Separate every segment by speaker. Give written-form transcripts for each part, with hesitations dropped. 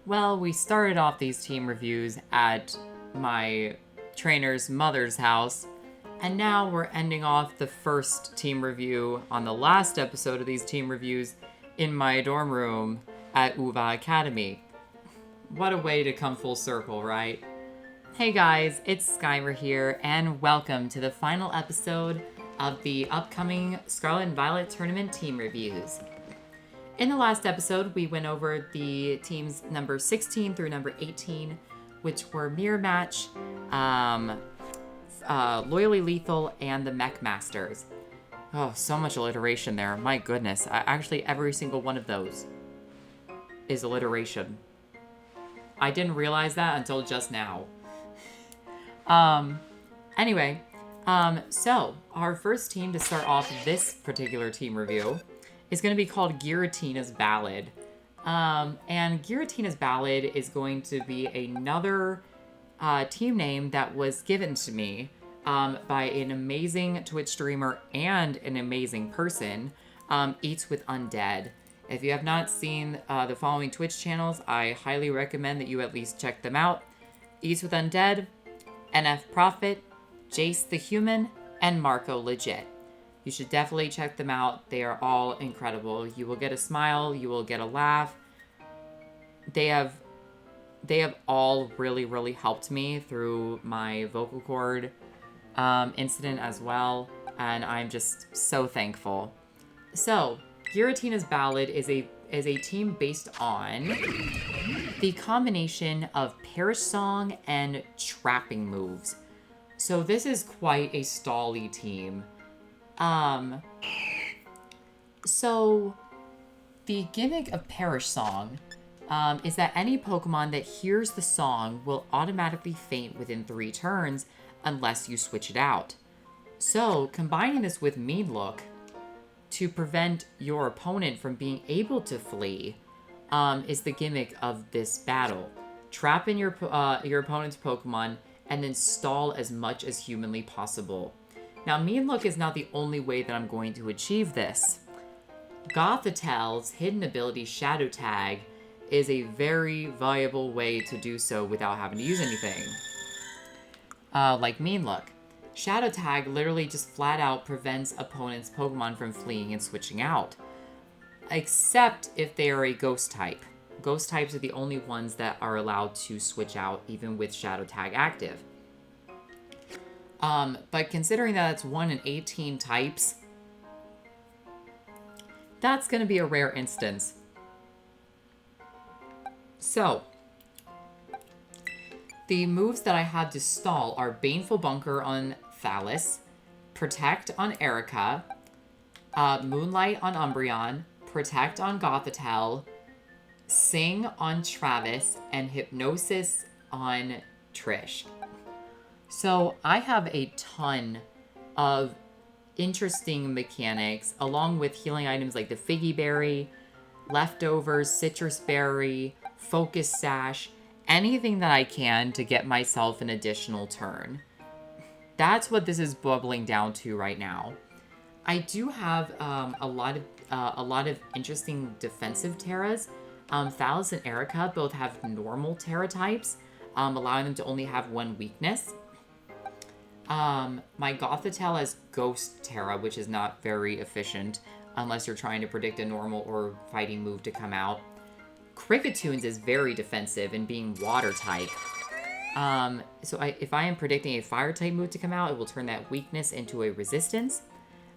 Speaker 1: Well, we started off these team reviews at my trainer's mother's house, and now we're ending off the first team review on the last episode of these team reviews in my dorm room at Uva Academy. What a way to come full circle, right? Hey guys, it's Skyver here, and welcome to the final episode of the upcoming Scarlet and Violet Tournament team reviews. In the last episode, we went over the teams number 16 through number 18, which were Mirror Match, Loyally Lethal, and the Mech Masters. Oh, so much alliteration there. My goodness. Actually, every single one of those is alliteration. I didn't realize that until just now. Anyway, so our first team to start off this particular team review is going to be called Giratina's Ballad. And Giratina's Ballad is going to be another team name that was given to me by an amazing Twitch streamer and an amazing person, Eats with Undead. If you have not seen the following Twitch channels, I highly recommend that you at least check them out. Eats with Undead, NF Prophet, Jace the Human, and Marco Legit. You should definitely check them out. They are all incredible. You will get a smile. You will get a laugh. They have all really, really helped me through my vocal cord incident as well. And I'm just so thankful. So, Giratina's Ballad is a team based on the combination of Parish Song and trapping moves. So this is quite a stally team. So the gimmick of Parish Song is that any Pokemon that hears the song will automatically faint within 3 turns unless you switch it out. So combining this with Mean Look to prevent your opponent from being able to flee is the gimmick of this battle. Trap in your opponent's Pokemon and then stall as much as humanly possible. Now, Mean Look is not the only way that I'm going to achieve this. Gothitel's hidden ability, Shadow Tag, is a very viable way to do so without having to use anything. Like Mean Look. Shadow Tag literally just flat out prevents opponent's Pokemon from fleeing and switching out. Except if they are a Ghost type. Ghost types are the only ones that are allowed to switch out even with Shadow Tag active. But considering that it's 1 in 18 types, that's going to be a rare instance. So, the moves that I had to stall are Baneful Bunker on Thallus, Protect on Erica, Moonlight on Umbreon, Protect on Gothitelle, Sing on Travis, and Hypnosis on Trish. So I have a ton of interesting mechanics, along with healing items like the Figgy Berry, Leftovers, Citrus Berry, Focus Sash, anything that I can to get myself an additional turn. That's what this is bubbling down to right now. I do have a lot of interesting defensive Terras. Thallus and Erica both have normal Terra types, allowing them to only have 1 weakness. My Gothitelle has Ghost Terra, which is not very efficient unless you're trying to predict a normal or fighting move to come out. Cricketune is very defensive in being water type. If I am predicting a fire type move to come out, it will turn that weakness into a resistance.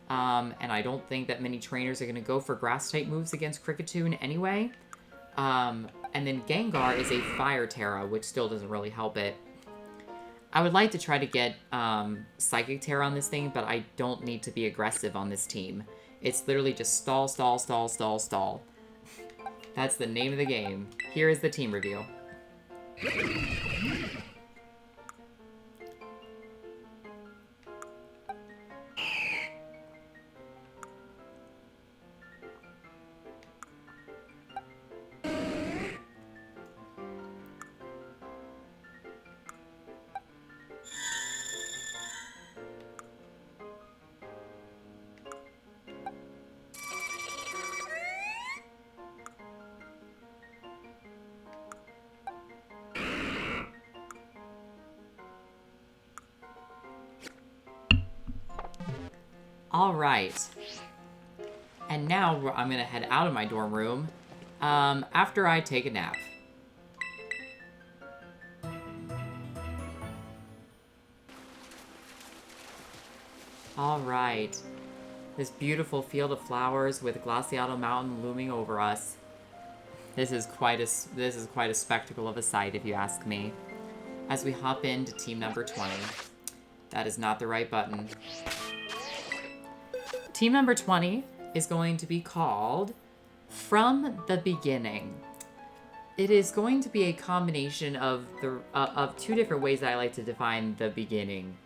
Speaker 1: And I don't think that many trainers are going to go for grass type moves against Cricketune anyway. And then Gengar is a fire Terra, which still doesn't really help it. I would like to try to get Psychic Terra on this thing, but I don't need to be aggressive on this team. It's literally just stall, stall, stall, stall, stall. That's the name of the game. Here is the team review. All right. And now I'm going to head out of my dorm room after I take a nap. All right. This beautiful field of flowers with Glaciato Mountain looming over us. This is quite a spectacle of a sight, if you ask me. As we hop into team number 20. That is not the right button. Team number 20 is going to be called From the Beginning. It is going to be a combination of two different ways that I like to define the beginning.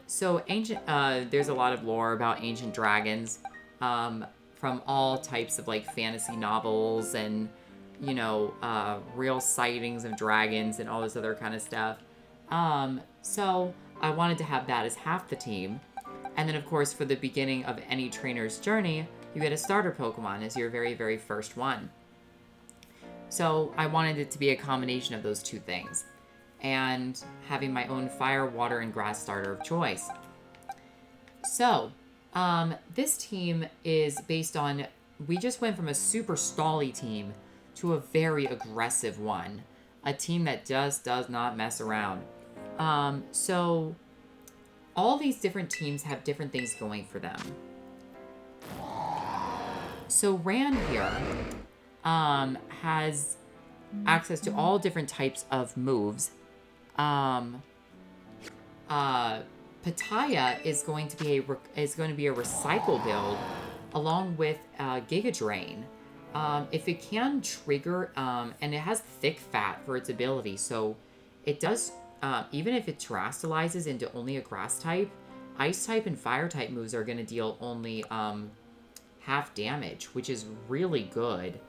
Speaker 1: So ancient, there's a lot of lore about ancient dragons, from all types of like fantasy novels and, you know, real sightings of dragons and all this other kind of stuff. So I wanted to have that as half the team. And then of course, for the beginning of any trainer's journey, you get a starter Pokemon as your very, very first one. So I wanted it to be a combination of those two things, and having my own fire, water, and grass starter of choice. So, this team is based on, we just went from a super stally team to a very aggressive one. A team that just does not mess around. So, all these different teams have different things going for them. So, Rand here has access to all different types of moves. Pataya is going to be a recycle build, along with Giga Drain. If it can trigger, and it has thick fat for its ability, so it does. Even if it terastallizes into only a grass type, ice type and fire type moves are going to deal only half damage, which is really good.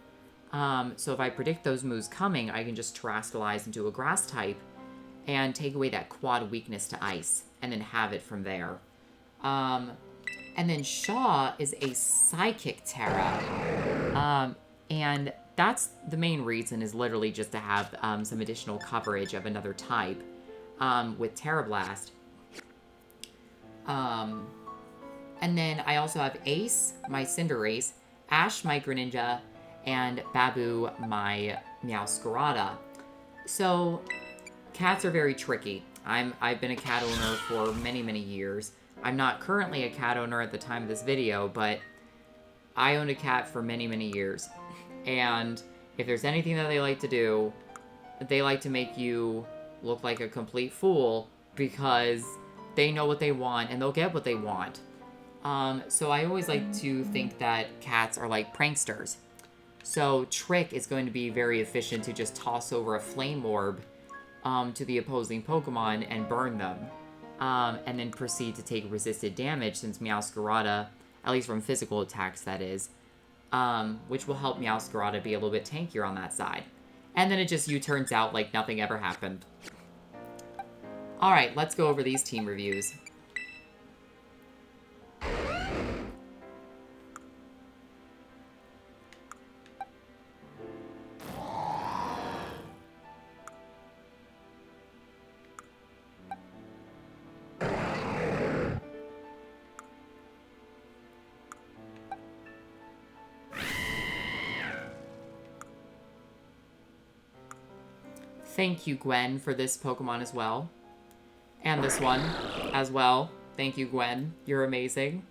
Speaker 1: So if I predict those moves coming, I can just terastallize into a grass type and take away that quad weakness to ice, and then have it from there. And then Shaw is a Psychic Terra. And that's the main reason, is literally just to have some additional coverage of another type with Terra Blast. And then I also have Ace, my Cinderace, Ash, my Greninja, and Babu, my Meowscarada. So, cats are very tricky. I've been a cat owner for many, many years. I'm not currently a cat owner at the time of this video, but I owned a cat for many, many years. And if there's anything that they like to do, they like to make you look like a complete fool, because they know what they want and they'll get what they want. So I always like to think that cats are like pranksters. So Trick is going to be very efficient to just toss over a Flame Orb to the opposing Pokemon and burn them. And then proceed to take resisted damage, since Meowscarada, at least from physical attacks that is, which will help Meowscarada be a little bit tankier on that side. And then it just U-turns out like nothing ever happened. Alright, let's go over these team reviews. Thank you, Gwen, for this Pokemon as well. And this one as well. Thank you, Gwen. You're amazing.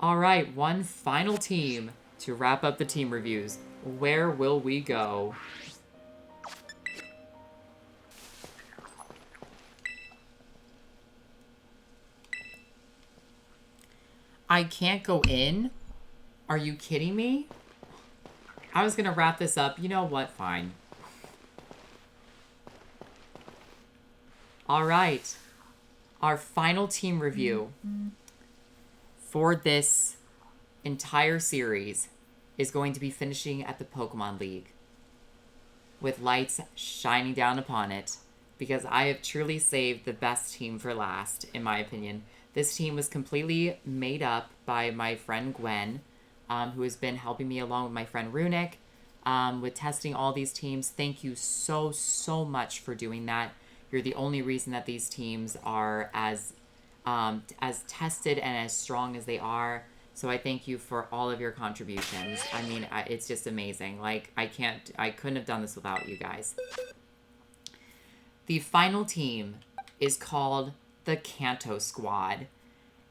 Speaker 1: Alright, one final team to wrap up the team reviews. Where will we go? I can't go in? Are you kidding me? I was gonna wrap this up. You know what? Fine. Alright. Our final team review for this entire series is going to be finishing at the Pokemon League, with lights shining down upon it, because I have truly saved the best team for last, in my opinion. This team was completely made up by my friend Gwen. who has been helping me along with my friend Runic with testing all these teams. Thank you so much for doing that. You're the only reason that these teams are as tested and as strong as they are. So I thank you for all of your contributions. I mean, it's just amazing. Like, I couldn't have done this without you guys. The final team is called the Kanto Squad.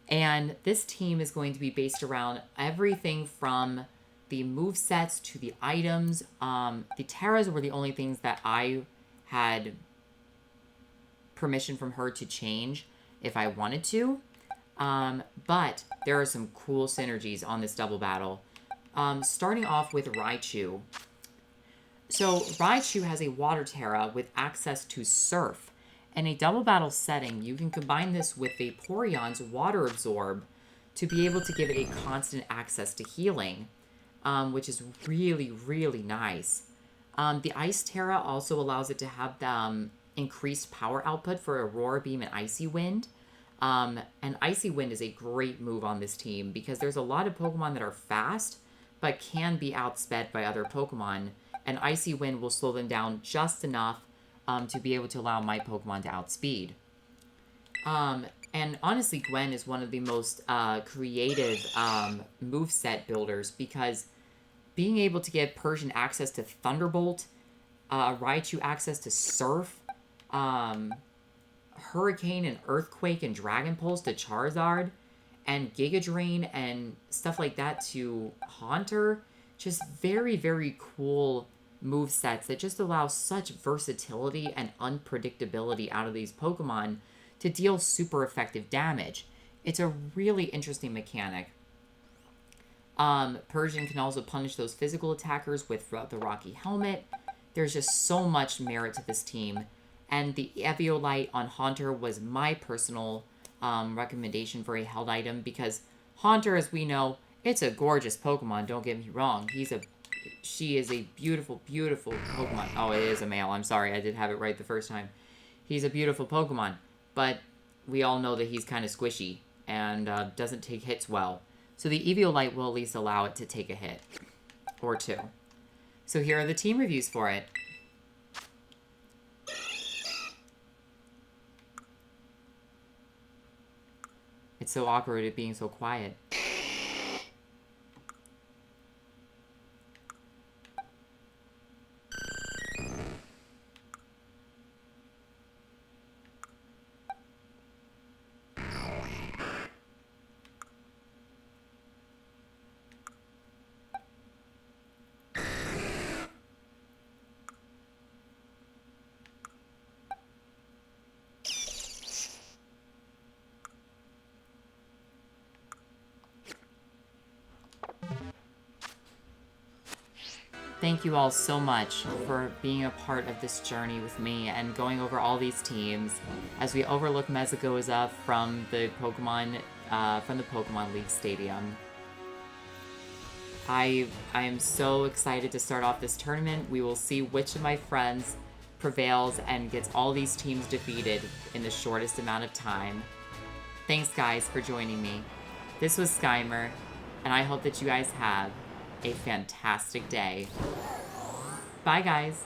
Speaker 1: And this team is going to be based around everything from the movesets to the items. The Terras were the only things that I had permission from her to change if I wanted to. But there are some cool synergies on this double battle. Starting off with Raichu. So Raichu has a Water Terra with access to Surf. In a double battle setting, you can combine this with Vaporeon's Water Absorb to be able to give it a constant access to healing, which is really nice. The Ice Terra also allows it to have increased power output for Aurora Beam and Icy Wind. And Icy Wind is a great move on this team because there's a lot of Pokemon that are fast, but can be outsped by other Pokemon. And Icy Wind will slow them down just enough to be able to allow my Pokemon to outspeed. And honestly, Gwen is one of the most creative moveset builders because being able to give Persian access to Thunderbolt, Raichu access to Surf, Hurricane and Earthquake and Dragon Pulse to Charizard, and Giga Drain and stuff like that to Haunter. Just very cool move sets that just allow such versatility and unpredictability out of these Pokemon to deal super effective damage. It's a really interesting mechanic. Persian can also punish those physical attackers with the Rocky Helmet. There's just so much merit to this team. And the Eviolite on Haunter was my personal recommendation for a held item because Haunter, as we know, it's a gorgeous Pokemon, don't get me wrong. She is a beautiful Pokemon. Oh, it is a male. I'm sorry, I did have it right the first time. He's a beautiful Pokemon, but we all know that he's kind of squishy and doesn't take hits well. So the Eviolite will at least allow it to take a hit or two. So here are the team reviews for it. It's so awkward at being so quiet. Thank you all so much for being a part of this journey with me and going over all these teams as we overlook Mesagoza from the Pokemon League Stadium. I am so excited to start off this tournament. We will see which of my friends prevails and gets all these teams defeated in the shortest amount of time. Thanks guys for joining me. This was Skymer, and I hope that you guys have a fantastic day. Bye, guys.